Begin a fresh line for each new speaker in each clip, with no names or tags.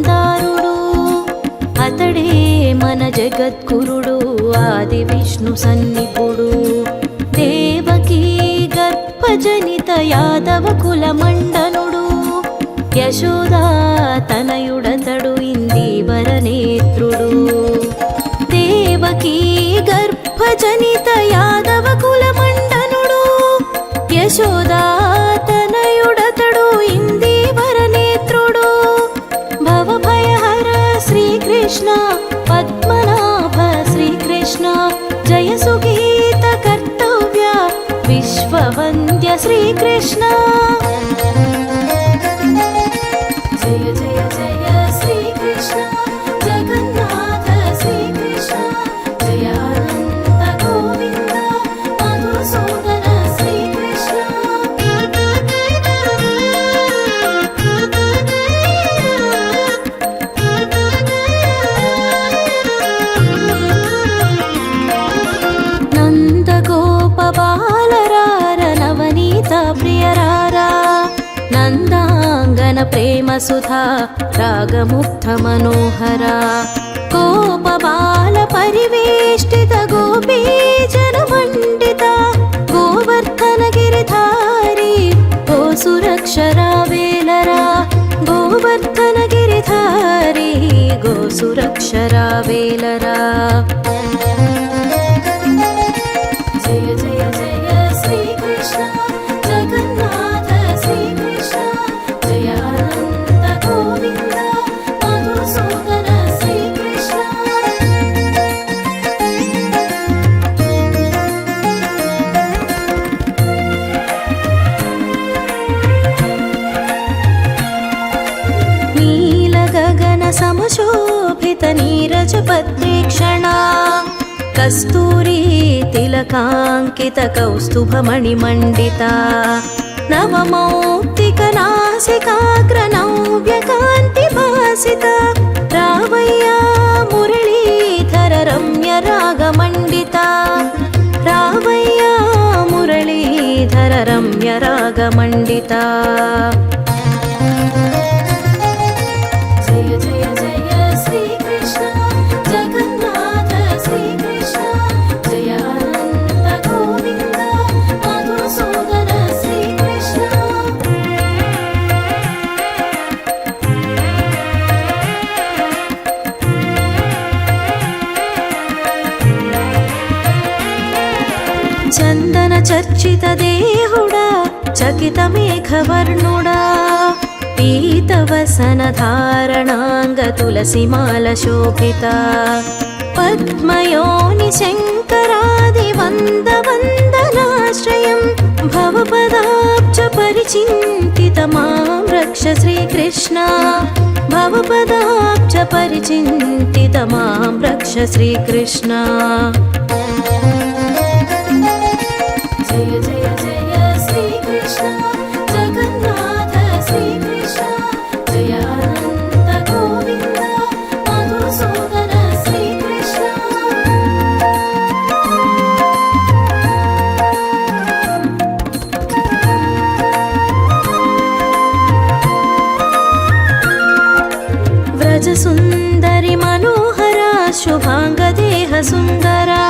మందారుడు అతడే మన జగద్గురుడు ఆది విష్ణు సన్నిపుడు దేవకీ గర్భజనిత యాదవ కుల మండనుడు యశోదా తనయుడతడు ఇందీవర నేత్రుడు దేవకీ గర్భజనిత యాదవ కుల మండనుడు యశోదా తనయుడతడు ఇందీవర నేత్రుడు భవభయహర శ్రీకృష్ణ పద్మనాభ శ్రీకృష్ణ జయ సుగీత కర్తవ్య విశ్వవంద్య శ్రీకృష్ణ జయ జయ జయ శ్రీకృష్ణ జగన్నాథ శ్రీకృష్ణ జయ అనంత గోవింద మధుసూదన శ్రీకృష్ణ నందగోప బాలరార నవనీత ప్రియరారా నందాంగన ప్రేమ సుధా రాగముగ్ధ మనోహర గోప బాల పరివేష్టిత గోపీజన మండిత గోవర్ధన గిరిధారి గో సురక్షరా వేలరా గోవర్ధన గిరిధారి గో సురక్షరా వేలరా జయ జయ జయ శ్రీకృష్ణ జగన్నాథ శ్రీకృష్ణ జయ అనంత గోవింద మధుసూదన శ్రీకృష్ణ నీల గగన సమశోభిత నీరజ పద్మేక్షణ కస్తూరీ తిలకాంకిత కౌస్తుభమణిమండిత నవమౌక్తిక నాసికాగ్ర నవ్య కాంతి భాసిత రావయ్య మురళీధర రమ్య రాగమండిత రావయ్య మురళీధర రమ్య రాగమండిత జయ జయ జయ శ్రీకృష్ణ జగన్నాథ శ్రీకృష్ణ జయ అనంత గోవింద మధుసూదన శ్రీకృష్ణ చందన చర్చిత దేహుడా చకిత మేఘవర్ణుడా పీతవసన ధారణాంగ తులసిమాల శోభిత పద్మయోని శంకరాది వంద వందనాశ్రయం భవపదాబ్జ పరిచింతిత మాం రక్ష శ్రీకృష్ణ భవపదాబ్జ పరిచింతిత మాం రక్ష శ్రీకృష్ణ జయ జయ జయ శ్రీకృష్ణ జగన్నాథ శ్రీకృష్ణ జయ అనంత గోవింద మధుసూదన శ్రీకృష్ణ వ్రజ సుందరి మనోహర శుభాంగ దేహ సుందరా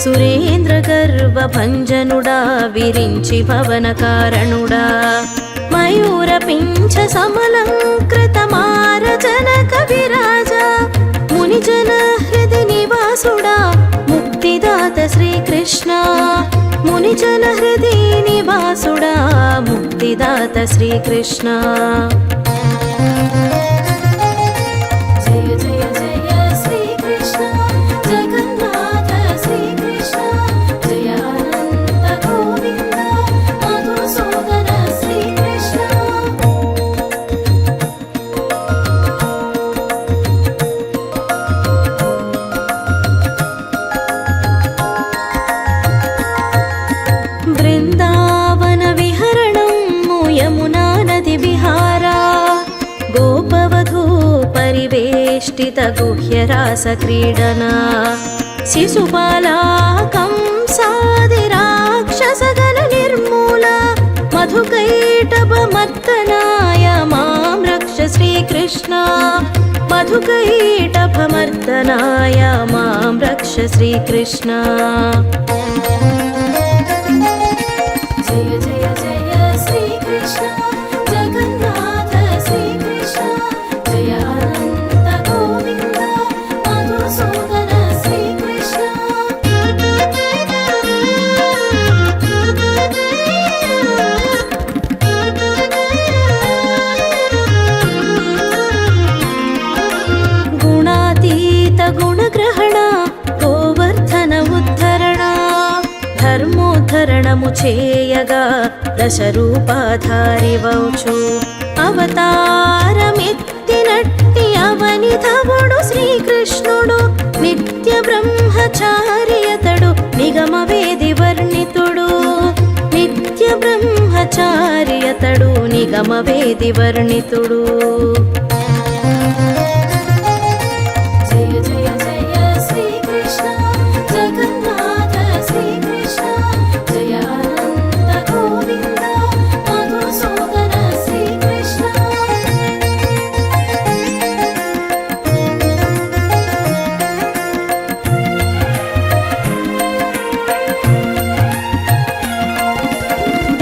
సురేంద్ర గర్వ భంజనుడా విరించి భవన కారణుడా మయూర పింఛ సమలంకృత మారజన కవిరాజ మునిజన హృది నివాసుడా ముక్తిదాత శ్రీకృష్ణ మునిజన హృది నివాసుడా ముక్తిదాత శ్రీకృష్ణ జయ జయ జయ శ్రీకృష్ణ జగన్నాథ శ్రీకృష్ణ జయ అనంత గోవింద మధుసూదన శ్రీకృష్ణ బృందావన విహరణం యమునా నది విహారా గోపవధూ పరివేష్టిత గుహ్యరాస క్రీడనా శిశుపాలా కంసాది రాక్షసగణ నిర్మూల मधुकैटभमर्दनाय मां रक्ष श्रीकृष्ण मधुकैटभमर्दनाय मां रक्ष श्रीकृष्ण जय जय जय श्रीकृष्ण जगन्नाथ श्रीकृष्ण जय अनन्त गोविन्द मधुसूदन श्रीकृष्ण गुणातीत गुणग्रहण गोवर्धन उद्धरण ధర్మోద్ధరణము చేయగా దశరూపాధారివౌచు అవతారమెత్తినట్టి అవనిధవుడు శ్రీకృష్ణుడు నిత్య బ్రహ్మచారియతడు నిగమ వేది వర్ణితుడు నిత్య బ్రహ్మచారియతడు నిగమ వేది వర్ణితుడు జయ జయ జయ శ్రీకృష్ణ జగన్నాథ శ్రీకృష్ణ జయ అనంత గోవింద మధుసూదన శ్రీకృష్ణ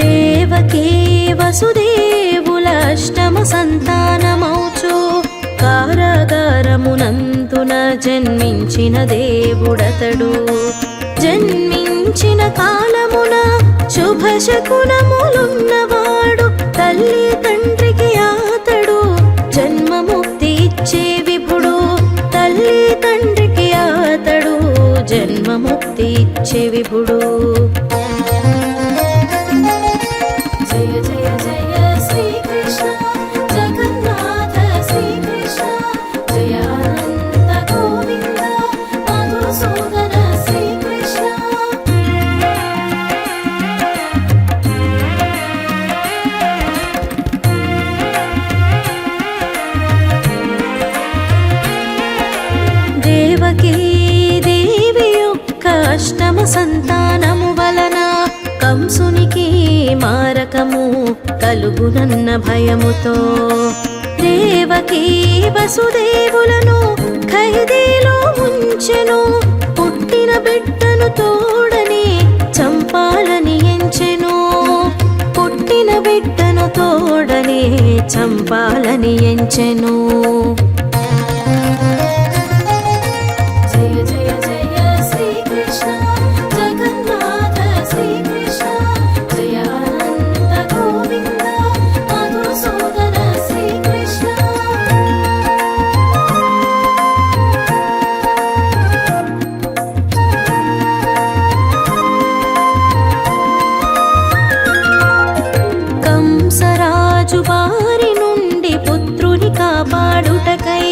దేవకీ వసుదేవుల అష్టమ సంతానమౌచు కారాగారమునందున జన్మించిన దేవుడతడు జన్మించిన కాలమున శుభశకునములున్నవాడు తల్లి తండ్రికి ఆతడు జన్మముక్తి ఇచ్చే విభుడు తల్లి తండ్రికి ఆతడు జన్మముక్తి ఇచ్చే విభుడు జయ జయ జయ శ్రీకృష్ణ జగన్నాథ శ్రీకృష్ణ జయ అనంత గోవింద మధుసూదన శ్రీకృష్ణ దేవకీ దేవి యొక్క అష్టమ సంతానము వలన కంసునికి మారకము కలుగునన్న భయముతో దేవకీ వసుదేవులను ఖైదీలో ఉంచెను పుట్టిన బిడ్డను తోడని చంపాలని ఎంచెను పుట్టిన బిడ్డను తోడని చంపాలని ఎంచెను జయ జయ జయ శ్రీకృష్ణ జగన్నాథ శ్రీకృష్ణ జయ అనంత గోవింద మధుసూదన శ్రీకృష్ణ కంసరాజు వారి నుండి పుత్రుని కాపాడుటకై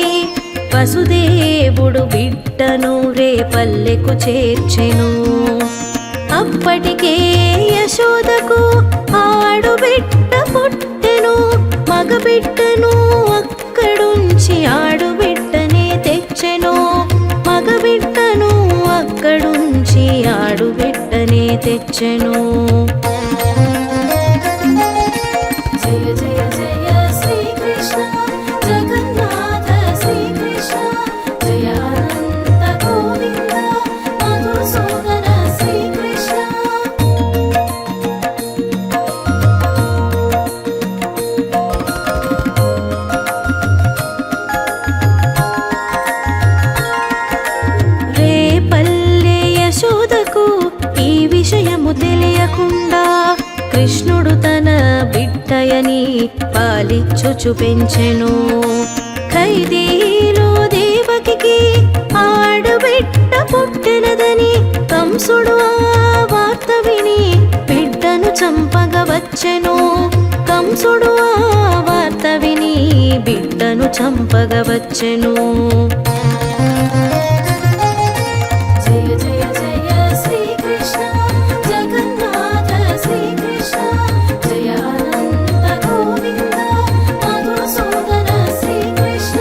వసుదేవుడు బిడ్డను రేపల్లెకు చేర్చెను అప్పటికే యశోదకు ఆడు బిడ్డ పుట్టెను మగ బిడ్డను అక్కడుంచి ఆడు బిడ్డనే తెచ్చెను మగ బిడ్డను అక్కడుంచి ఆడు బిడ్డనే తెచ్చెను జయ జయ జయ శ్రీకృష్ణ జగన్నాథ శ్రీకృష్ణ జయ అనంత గోవింద మధుసూదన శ్రీకృష్ణ రేపల్లె యశోదకు ఈ విషయము తెలియకుండా కృష్ణుడు తన బిడ్డయని పాలిచ్చుచు పెంచెను ఖైదీలో దేవకికి ఆడబిడ్డ పుట్టినదని కంసుడు ఆ వార్త విని బిడ్డను చంపగా వచ్చెను కంసుడు ఆ వార్త విని బిడ్డను చంపగా వచ్చెను జయ జయ జయ శ్రీకృష్ణ జగన్నాథ శ్రీకృష్ణ జయ అనంత గోవింద మధుసూదన శ్రీకృష్ణ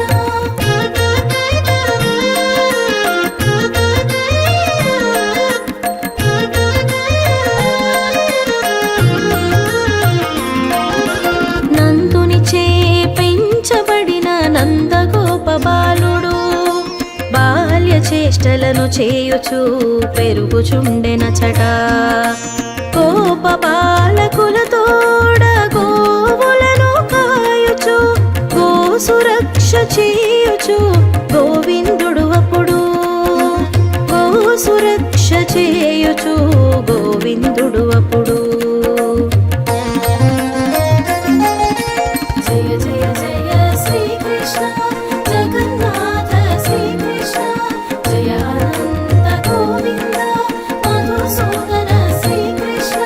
చేష్టలను చేయుచు పెరుగుచుండెనచట. గోప బాలకులతోడ గోవులను కాయుచు గోసురక్ష చేయుచు గోవిందుడు అప్పుడు. గోసురక్ష చేయుచు గోవిందుడు అప్పుడు. జయ జయ జయ శ్రీకృష్ణ జగన్నాథ శ్రీకృష్ణ జయ అనంత గోవింద మధుసూదన శ్రీకృష్ణ.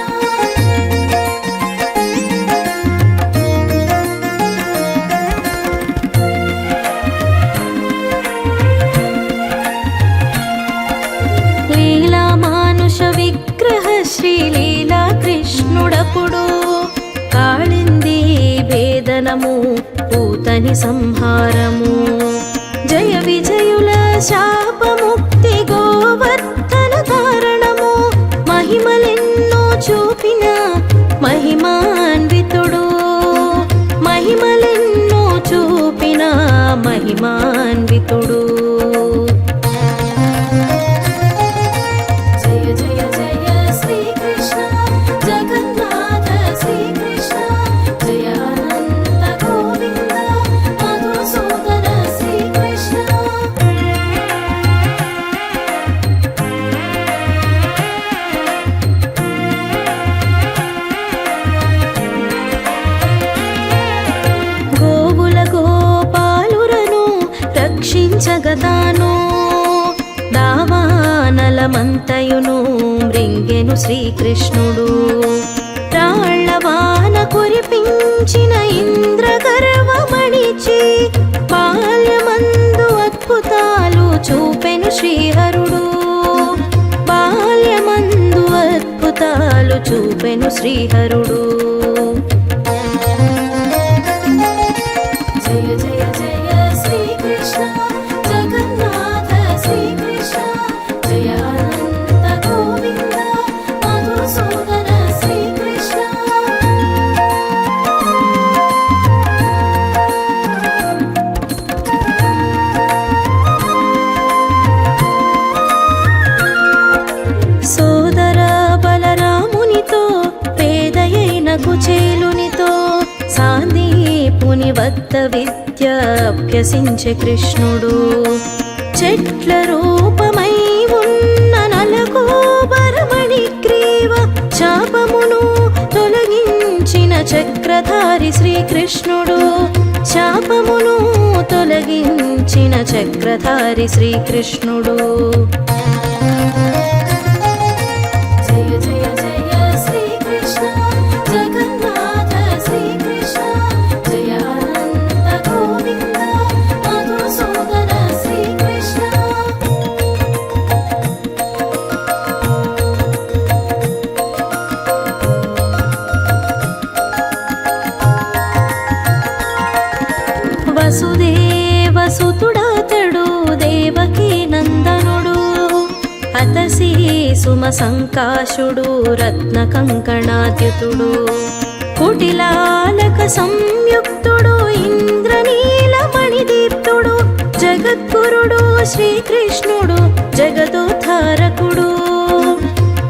లీలా మానుష విగ్రహ శ్రీలీలా కృష్ణుడప్పుడు. కాళింది భేదనము పూతని సంహారము. జయ విజయుల శాపముక్తి గోవర్ధన కారణము. మహిమలెన్నో చూపిన మహిమాన్వితుడు. మహిమలెన్నో చూపిన మహిమాన్వితుడు. జయ జయ జయ శ్రీకృష్ణ జగన్నాథ శ్రీకృష్ణ జయ అనంత గోవింద మధుసూదన శ్రీకృష్ణ. గోవుల గోపాలురను రక్షించగతాను. దావానలమంతయును మృంగెను శ్రీకృష్ణుడు. రాళ్లవాన కురిపించిన ఇంద్రగర్వమణిచి బాల్యమందు అద్భుతాలు చూపెను శ్రీహరుడు. బాల్యమందు అద్భుతాలు చూపెను శ్రీహరుడు. జయ జయ జయ శ్రీకృష్ణ జగన్నాథ శ్రీకృష్ణ జయ అనంత గోవింద మధుసూదన శ్రీకృష్ణ. సోదర బలరామునితో పేదయైన కుచేలునితో సాందీపుని వద్ద విద్య అభ్యసించే కృష్ణుడు. చెట్ల రూపమై ఉన్న నలకోబరమణి గ్రీవ శాపమును తొలగించిన చక్రధారి శ్రీకృష్ణుడు. శాపమును తొలగించిన చక్రధారి శ్రీకృష్ణుడు. జయ జయ జయ శ్రీకృష్ణ జగన్నాథ శ్రీకృష్ణ జయ అనంత గోవింద మధుసూదన శ్రీకృష్ణ. వసుదేవ సుతుడాతడు దేవకీ నందనుడు. అతసి సుమ సంకాశుడు రత్న కంకణాద్యుతుడు. కుటిలాలక సంయుక్తుడు ఇంద్రనీలమణిదీప్తుడు. జగద్గురుడు శ్రీకృష్ణుడు జగదోద్ధారకుడు.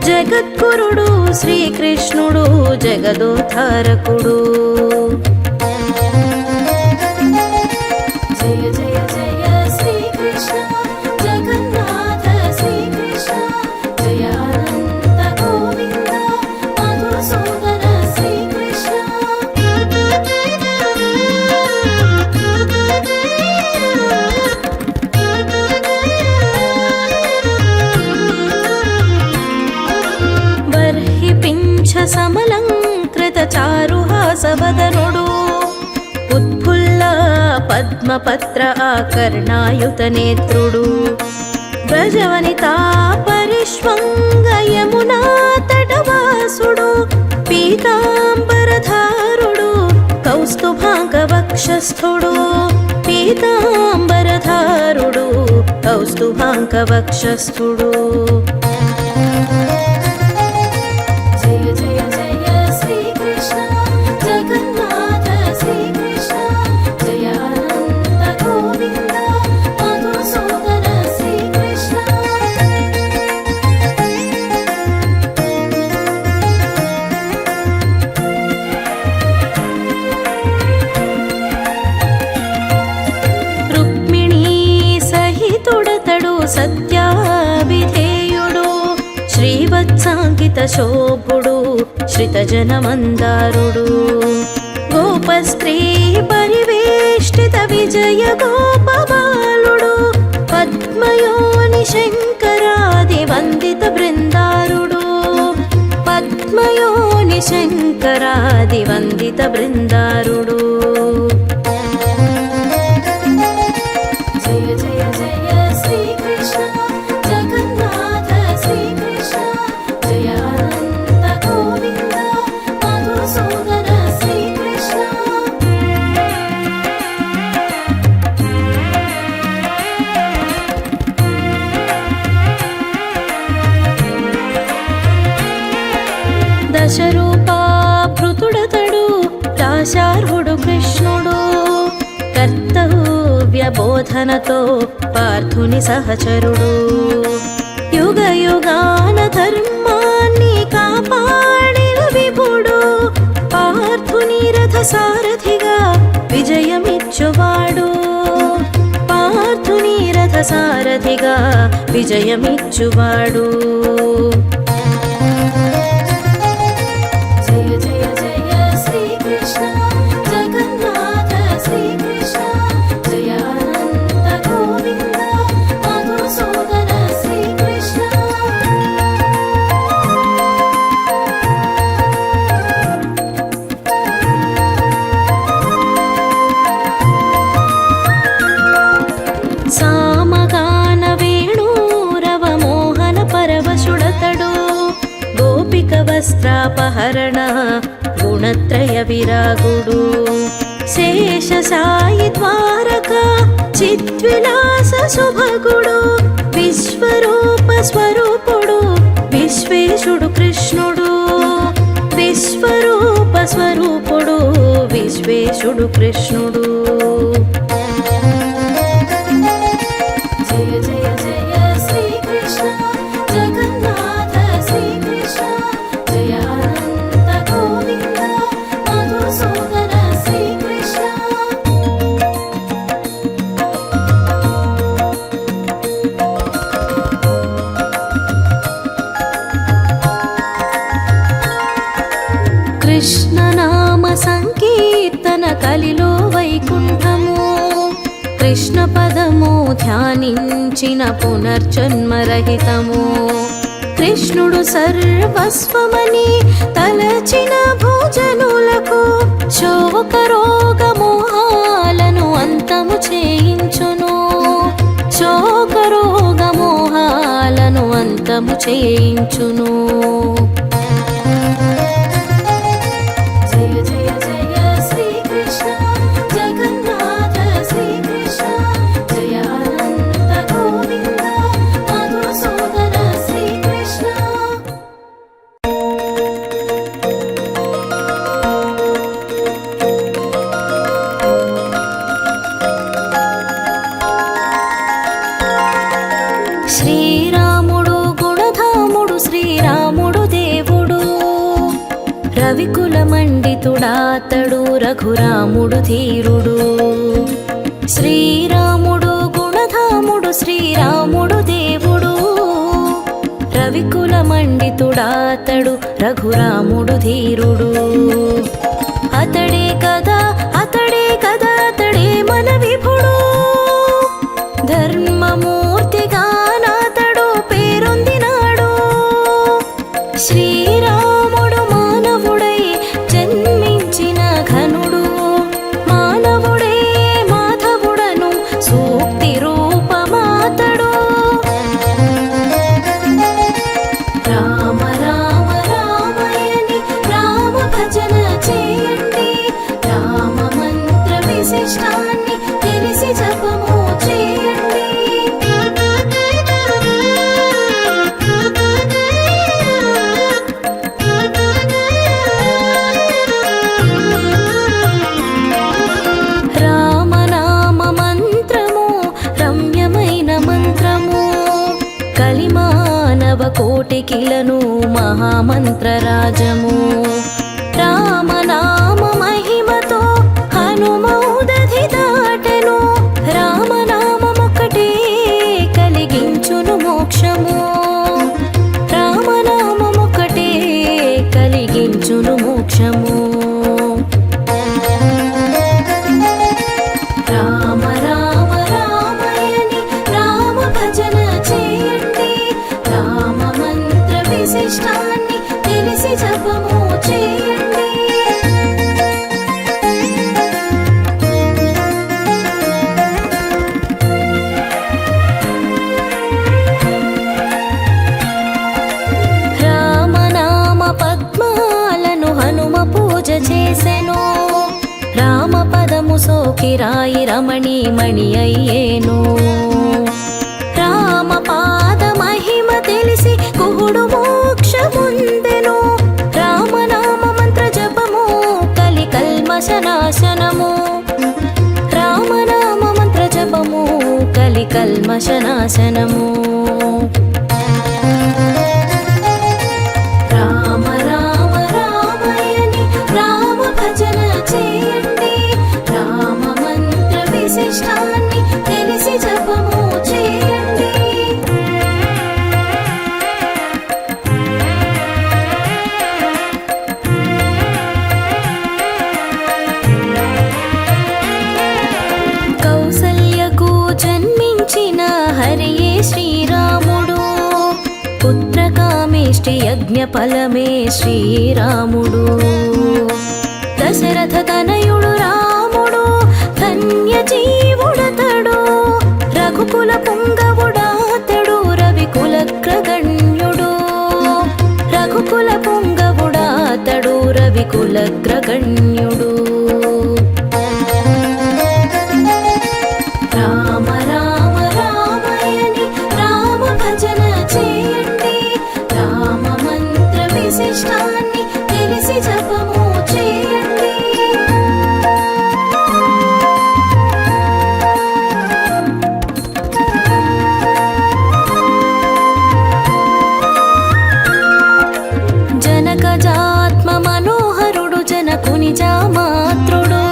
జగద్గురుడు శ్రీకృష్ణుడు జగదోద్ధారకుడు. జయ జయ జయ శ్రీకృష్ణ జగన్నాథ శ్రీకృష్ణ జయ అనంత గోవింద మధుసూదన శ్రీకృష్ణ. బర్హి పింఛ సమలంకృత చారుహాసవదనుడు. ఉత్ఫుల్ల పద్మపత్ర ఆకర్ణాయుత నేత్రుడు. బ్రజవనితా పరిష్వంగ యమునా తటవాసుడు. పీతాంబరధారుడు కౌస్తుభాంగ వక్షస్థుడు. పీతాంబరధారుడు కౌస్తుభాంగ వక్షస్థుడు. జయ జయ జయ శ్రీకృష్ణ జగన్నాథ శ్రీకృష్ణ జయ అనంత గోవింద మధుసూదన శ్రీకృష్ణ. శోభుడు శ్రితజనమందారుడు గోపస్త్రీ పరివేష్టిత విజయ గోపబాలుడు పద్మయోని శంకరాది వందిత బృందారుడు పద్మయోని శంకరాది వందిత బృందారుడు జయ జయ జయ శ్రీకృష్ణ జగన్నాథ శ్రీకృష్ణ జయ అనంత గోవింద మధుసూదన శ్రీకృష్ణ దశరూపాభృతుడతడు దాశార్హుడు కృష్ణుడు కర్తవ్య బోధనతో పార్థుని సహచరుడు యుగ యుగాన ధర్మాన్ని కాపాడిన విభుడు పార్థుని రథ సారథిగా విజయమిచ్చువాడు పార్థుని రథ సారథిగా విజయమిచ్చువాడు జయ జయ జయ శ్రీకృష్ణ జగన్నాథ శ్రీకృష్ణ జయ అనంత గోవింద మధుసూదన శ్రీకృష్ణ సామగాన వేణూరవ మోహన పరవశుడతడు గోపిక వస్త్రాపహరణ గుణత్రయ విరాగుడు శేషసాయి ద్వారక చిద్విలాస శుభగుడు విశ్వరూప స్వరూపుడు విశ్వేశుడు కృష్ణుడు విశ్వరూప స్వరూపుడు విశ్వేశుడు కృష్ణుడు జయ జయ జయ శ్రీకృష్ణ జగన్నాథ శ్రీకృష్ణ జయ అనంత గోవింద మధుసూదన శ్రీకృష్ణ కృష్ణనామ సంకీర్తన కలిలో వైకుంఠము కృష్ణ పదము ధ్యానించిన పునర్జన్మరహితము కృష్ణుడు సర్వస్వమని తలచిన భోజనులకు శోక రోగ మోహాలను అంతము చేయించును శోక రోగ మోహాలను అంతము చేయించును జయ జయ జయ శ్రీకృష్ణ జగన్నాథ శ్రీకృష్ణ జయ అనంత గోవింద మధుసూదన శ్రీకృష్ణ శ్రీరాముడు గుణధాముడు శ్రీరాముడు దేవుడు రవికుల మండితుడాతడు రఘురాముడు ధీరుడు శ్రీరాముడు గుణధాముడు శ్రీరాముడు దేవుడు రవికుల మండితుడాతడు రఘురాముడు ధీరుడు అతడే కదా అతడే కదా అతడే మన విభుడు ధర్మమూర్తిగా నాతడు పేరొందినాడు శ్రీరాముడు మానవుడై జన్మించిన ఘనుడు మానవుడే మాధవుడను సూక్తి రూపమాతడు రామ రామ రామయని రామ భజన చేయండి రామ మంత్ర విశిష్టాన్ని తెలిసి జపము చేయండి రామనామ మంత్రము రమ్యమైన మంత్రము కలిమానవ కోటికిలను మహామంత్రరాజము రామనామ మహిమతో హనుమౌదధి దాటెను రామనామమొక్కటే కలిగించును మోక్షము రామనామమొక్కటే కిరాయి రమణి మణి అయ్యేను. రామ పాద మహిమ తెలిసి కుహుడు మోక్షముందెను. రామనామ మంత్ర జపము కలి కల్మషనాశనము. రామనామ మంత్ర జపము కలి కల్మషనాశనము. రామ రామ రామయని రామ భజన చేయండి. రామ మంత్ర విశిష్టాన్ని తెలిసి జపము చేయండి. కౌసల్యకు జన్మించిన హరియే శ్రీరాముడు. పుత్రకామేష్టి యజ్ఞ ఫలమే శ్రీరాముడు. దశరథ తనయుడు రాముడు ధన్య జీవుడతడు. రఘుకుల పుంగవుడాతడు రవికులగ్రగణ్యుడు. రఘుకుల పుంగవుడాతడు రవికులగ్రగణ్యుడు. రామ రామ రామయని రామ భజన చేయండి. రామ మంత్ర విశిష్టాన్ని తెలిసి జపము చేయండి. జనకజాత్మ మనోహరుడు జనకుని జామాత్రుడు.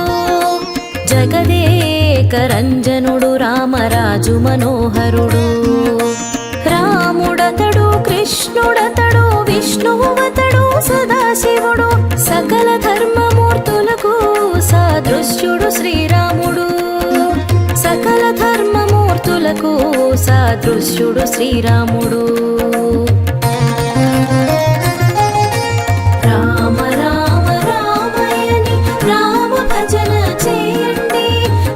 జగదేక రంజనుడు రామరాజు మనోహరుడు. రాముడతడు కృష్ణుడతడు విష్ణువతడు సదాశివుడు. సకల ధర్మమూర్తులకు సాదృశ్యుడు శ్రీరాముడు. సకల ధర్మమూర్తులకు సాదృశ్యుడు శ్రీరాముడు. రామ రామ రామయని రామ భజన చేయండి.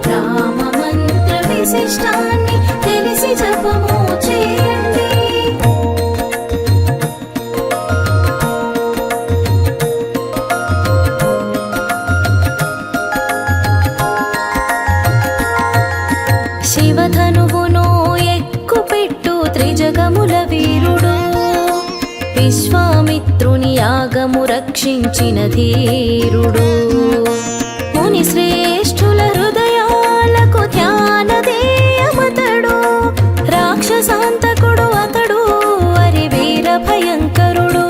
రామ మంత్ర విశిష్టాన్ని తెలిసి జపము చేయండి. శివధనువును ఎక్కుపెట్టు త్రిజగముల వీరుడు. విశ్వామిత్రుని యాగము రక్షించిన ధీరుడు. ముని శ్రేష్ఠుల హృదయాలకు ధ్యానదేయమతడు. రాక్షసాంతకుడు అతడు అరి వీర భయంకరుడు.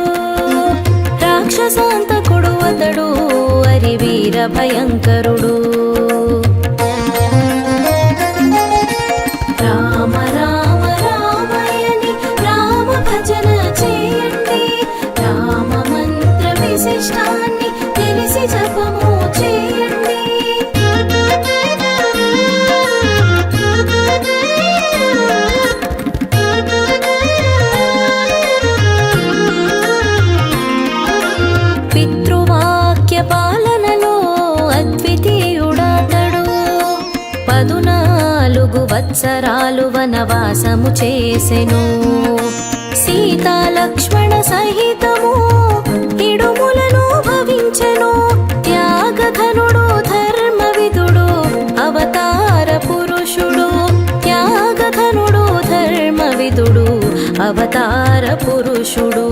రాక్షసాంతకుడు అతడు అరి వీర భయంకరుడు. రామ రామ రామయని రామ భజన చేయండి. రామ మంత్ర విశిష్టాన్ని తెలిసి జపము చేయండి. పితృవాక్య పాలనలో అద్వితీయుడతడు. 14 వత్సరాలు వనవాసము చేసెను. సీతా లక్ష్మణ సహితము ఇడుములను భవించెను. త్యాగధనుడు ధర్మవిదుడు అవతార పురుషుడు. త్యాగధనుడు ధర్మవిదుడు అవతార పురుషుడు.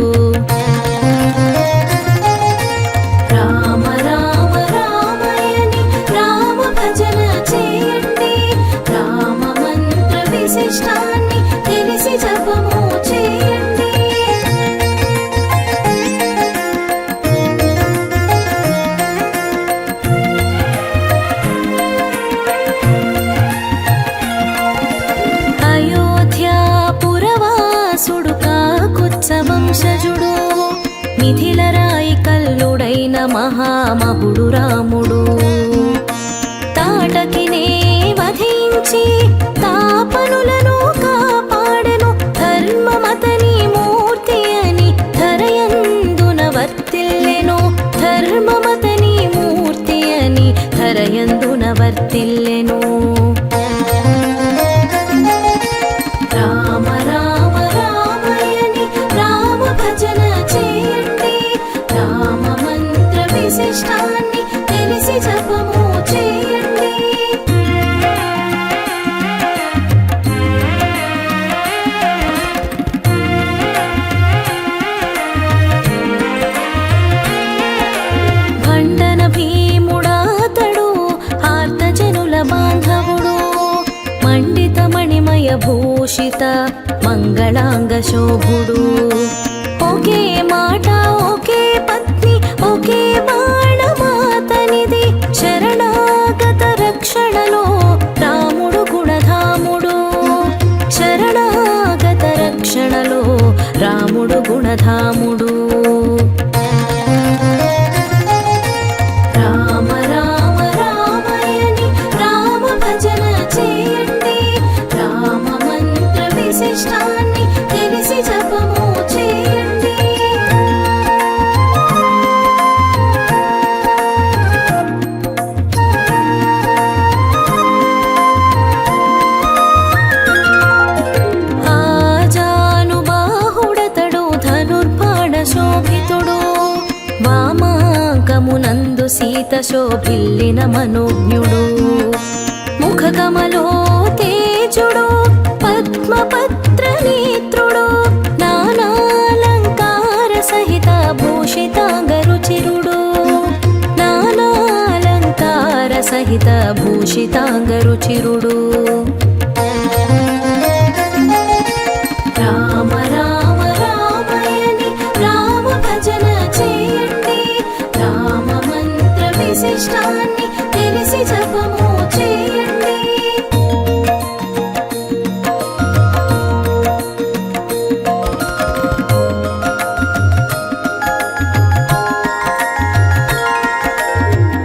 రామ రామ రామయని రామ భజన చేయండి. రామ మంత్ర విశిష్టాన్ని తెలిసి జపము చేయండి. అయోధ్యాపురవాసుడు కాకుత్సవంశజుడు. మిథిల రాయి కల్లుడైన మహామహుడు రాముడు. తాటకినే వధించి తాపనులను కాపాడెను. ధర్మమతని మూర్తి అని ధరయందున వర్తిల్లెను. ధర్మమతని మూర్తి అని ధరయందున వర్తిల్లెను. రామ రామ రామయని రామ భజన చేయండి. రామ మంత్ర విశిష్టాన్ని తెలిసి భూషిత మంగళాంగ శోభుడు. ఒకే మాట ఒకే పత్ని ఒకే బాణమాతనిది, శరణాగత రక్షణలో రాముడు గుణధాముడు. శరణాగత రక్షణలో రాముడు గుణధాముడు. రామ రామ రామయని రామ భజన చేయండి, రామ మంత్ర విశిష్టాన్ని తెలిసి జపము చేయండి. ఆజానుబాహుడతడు ధనుర్బాణ శోభితుడు, వామాంకమునందు సీత శోభిల్లిన మనోజ్ఞుడు. ముఖకమలో తేజుడు పద్మపత్ర నేత్రుడు, నానాలంకార సహిత భూషితాంగరుచిరుడు. నానాలంకార సహిత భూషితాంగరుచిరుడు. రామ రామ రామయని రామ భజన చేయండి, రామ మంత్ర విశిష్టాన్ని తెలిసి జపము చేయండి.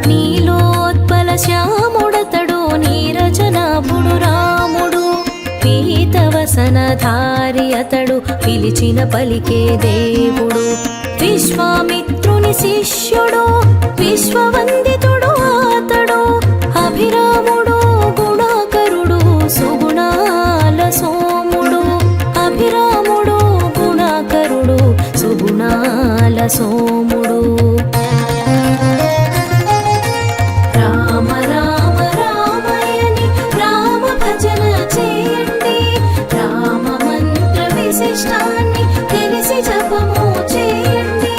నీలోత్పల శ్యాముడతడు నీరజనాభుడు రాముడు, పీతవసనధారి అతడు పిలిచిన పలికే దేవుడు. విశ్వామిత్రుని శిష్యుడు విశ్వవందితుడు అతడు, అభిరాముడు గుణాకరుడు సుగుణాల సోముడు. అభిరాముడు గుణాకరుడు సుగుణాల సోముడు. రామ రామ రామయని రామ భజన చేయండి, రామ మంత్ర విశిష్టాన్ని తెలిసి జపము చేయండి.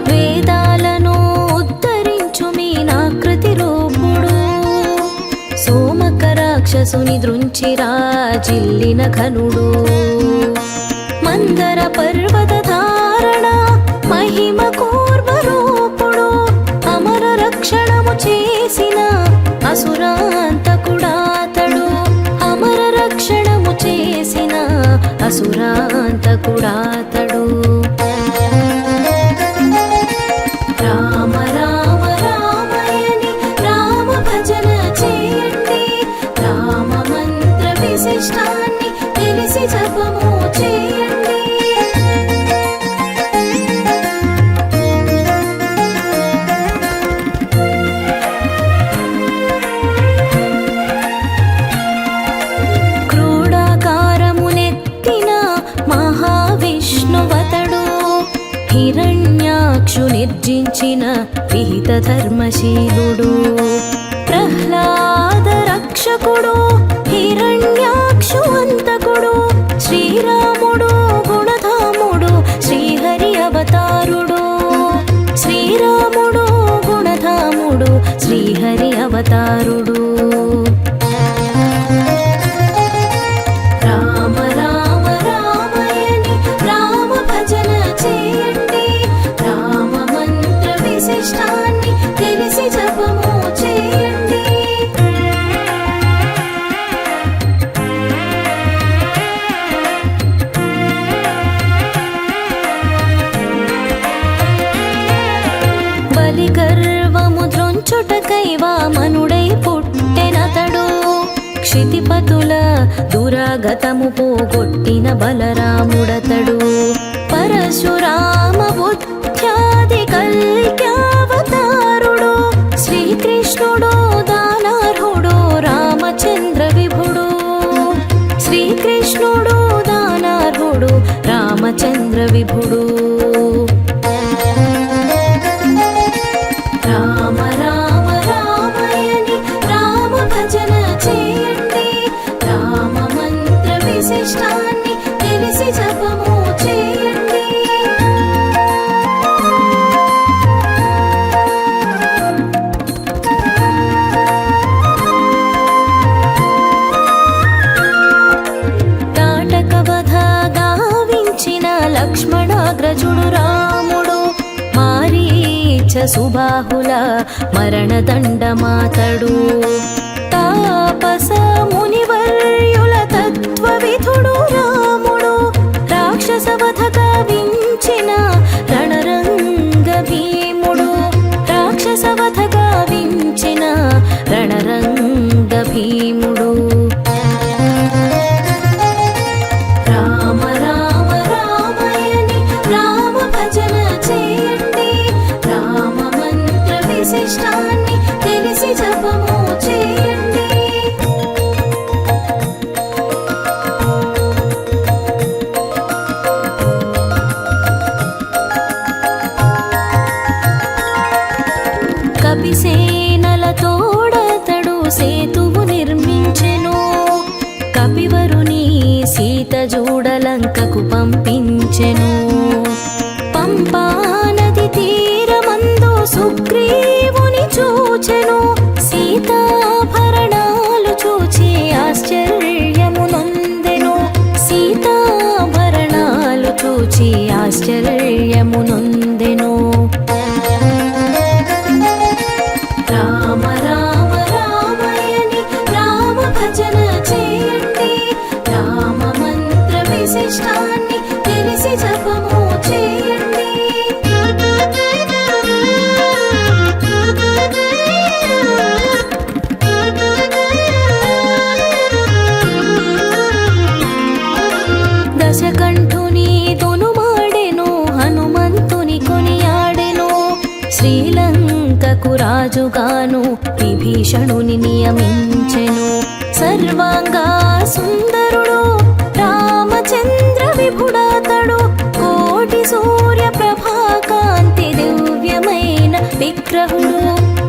వేదాలను ఉద్ధరించు మీనాకృతి రూపుడు, సోమక రాక్షసుని దృంచిరా జిల్లిన ఘనుడు. మందర పర్వత ధారణ మహిమ కూర్మరూపుడు, అమర రక్షణము చేసిన అసురాంతకుడాతడు. అమర రక్షణము చేసిన అసురాంతకుడాతడు. రామ రామ రామయని రామ భజన చేయండి, రామ మంత్ర విశిష్టాన్ని తెలిసి జపము చేయండి. క్రోడాకారమునెత్తిన మహావిష్ణువతడు, హిరణ్యాక్షు నిర్జించిన విహిత ధర్మశీలుడు. ప్రహ్లాద రక్షకుడు హిరణ్యాక్షు అంతకుడు, శ్రీరాముడు గుణధాముడు శ్రీహరి అవతారుడు. శ్రీరాముడు గుణధాముడు శ్రీహరి అవతారుడు. రామ రామ రామయని రామ భజన చేయండి, రామ మంత్ర విశిష్టాన్ని తెలిసి జపము చేయండి. బలి గర్వము ద్రొంచుటకై వామనుడై పుట్టెనతడు, క్షితిపతుల దురాగతము పోగొట్టిన బలరాముడతడు. పరశురామ బుద్ధ్యాది కల్క్యావతారుడు, శ్రీకృష్ణుడు దానార్హుడు రామచంద్ర విభుడు. శ్రీకృష్ణుడు దానార్హుడు రామచంద్ర విభుడు. రామ రామ రామయని రామ భజన చేయండి, రామ మంత్ర విశిష్టాన్ని తెలిసి జపము చేయండి. లక్ష్మణాగ్రజుడు రాముడు మారీచ సుబాహుల మరణదండమాతడు తాపస మునివర్యుల తత్వవిధుడు రాముడు రాక్షసవధ గావించిన రణరంగ భీముడు రాక్షసవధ గావించిన రణరంగ భీముడు రామ రామ రామయని రామ భజన చేయండి రామ మంత్ర విశిష్టాన్ని తెలిసి జపము చేయండి కపిసేనలతోడతడు సేతువు నిర్మించెను కపివరుని సీత జూడలంకకు పంపించెను పంపా నది తీరమందు సుగ్రీవుని చూచెను సీతాభరణాలు చూచి ఆశ్చర్యము నొందెను సీతాభరణాలు చూచి ఆశ్చర్యము నొందెను రామ రామ రామయని రామ భజన చేయండి రామ మంత్ర విశిష్టాన్ని తెలిసి జపము చేయండి దశకంఠుని తొనుమాడెను హనుమంతుని కొనియాడెను శ్రీలంకకు రాజుగాను విభీషణుని నియమించెను సర్వాంగా సుందరుడు రామచంద్ర విభుడాతడు కోటి సూర్య ప్రభాకాంతి దివ్యమైన విగ్రహుడు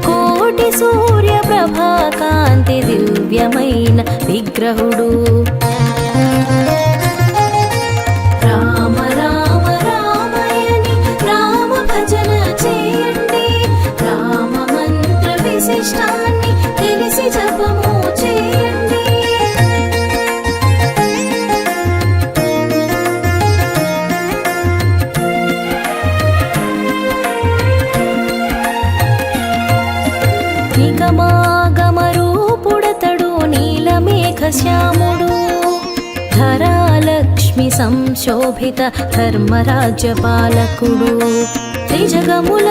కోటి సూర్య ప్రభాకాంతి దివ్యమైన విగ్రహుడు రామ రామ రామయని రామ భజన చేయండి రామ మంత్ర విశిష్టాన్ని తెలిసి జపము చేయండి నిగమాగమరూపుడతడు నీలమేఘ శ్యాముడు ధరాలక్ష్మి సంశోభిత ధర్మరాజ్యపాలకుడు త్రిజగముల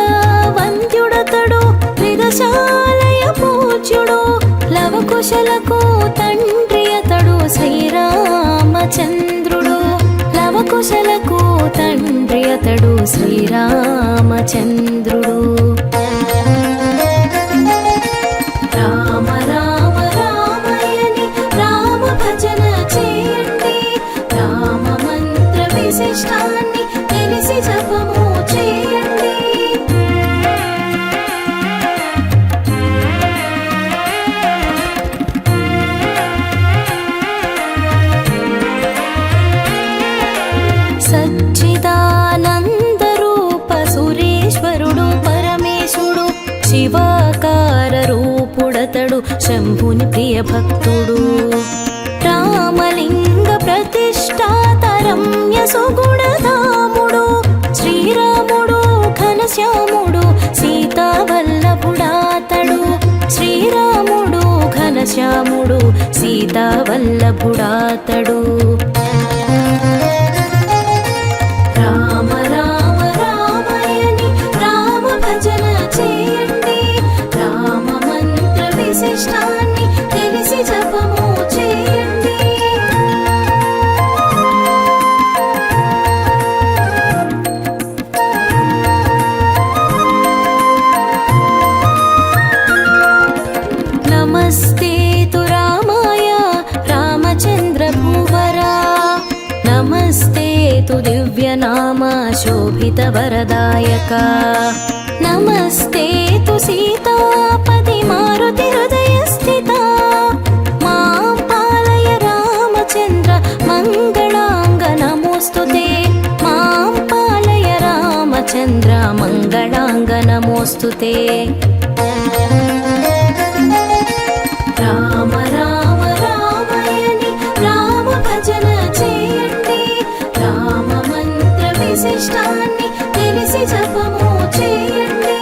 వంద్యుడతడు త్రిదశాలయ పూజ్యుడు లవకుశలకు తండ్రి అతడు శ్రీరామచంద్రుడు లవకుశలకు తండ్రి అతడు శ్రీరామచంద్రుడు రామ రామ రామయని రామ భజన చేయండి రామ మంత్ర విశిష్టాన్ని తెలిసి జపము చేయండి సచ్చిదానంద రూప సురేశ్వరుడు పరమేశుడు శివాకార రూపుడతడు శంభుని ప్రియ భక్తుడు రామలింగ ప్రతిష్ఠాత రమ్య సుగుణధాముడు శ్రీరాముడు ఘనశ్యాముడు సీతావల్లభుడాతడు శ్రీరాముడు ఘనశ్యాముడు సీతావల్లభుడాతడు రామ రామ రామయని రామ భజన చేయండి రామ మంత్ర విశిష్టాన్ని తెలిసి జపము చేయండి నమస్తే తు రామాయ రామచంద్ర భూవరా నమస్తే తు దివ్యనామ శోభిత వరదాయక నమస్తే తు సీతాపతి మారుతి హృదయ స్థిత మాం పాలయ రామచంద్ర మంగళాంగ నమోస్తుతే మాం పాలయ రామచంద్ర మంగళాంగ నమోస్తుతే రామ రామ రామయని రామ భజన చేయండి రామ మంత్ర విశిష్ట కష్టాన్ని తెలిసి జపము చేయండి.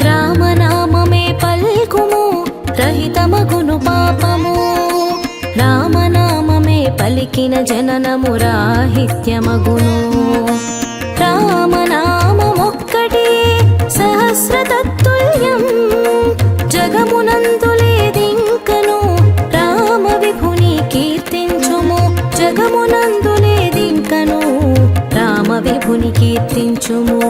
రామనామమే పల్కుము రహితమగును పాపము. రామనామమే పలికిన జననము రాహిత్యమగును. రామనామమొక్కటి సహస్రతత్తుల్యం, జగమునందు లేదింకను రామ విభుని కీర్తించుము. జగమునందు లేదింకను రామ విభుని కీర్తించుము.